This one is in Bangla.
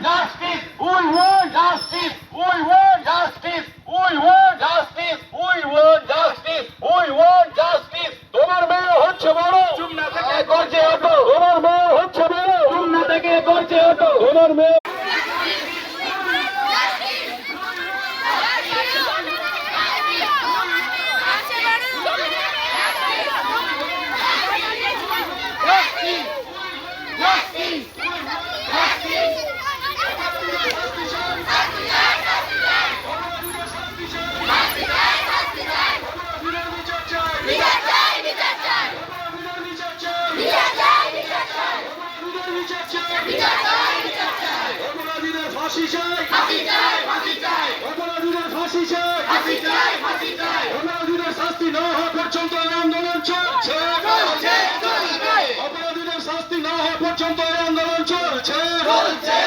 justice. We want justice. We want justice. We want justice. We want justice. We want justice. তোমার মেয়ে হচ্ছে বড়, চুমনা থেকে গর্জে ওঠো। তোমার মেয়ে হচ্ছে বড়, চুমনা থেকে গর্জে ওঠো। তোমার মেয়ে ফাঁসি চাই, ফাঁসি চাই, ফাঁসি চাই, অপরাধীদের ফাঁসি চাই, ফাঁসি চাই, ফাঁসি চাই, অপরাধীদের শাস্তি না হওয়া পর্যন্ত আন্দোলন চলছে, চলছে, চলবে, অপরাধীদের শাস্তি না হওয়া পর্যন্ত আন্দোলন চলছে, চলছে।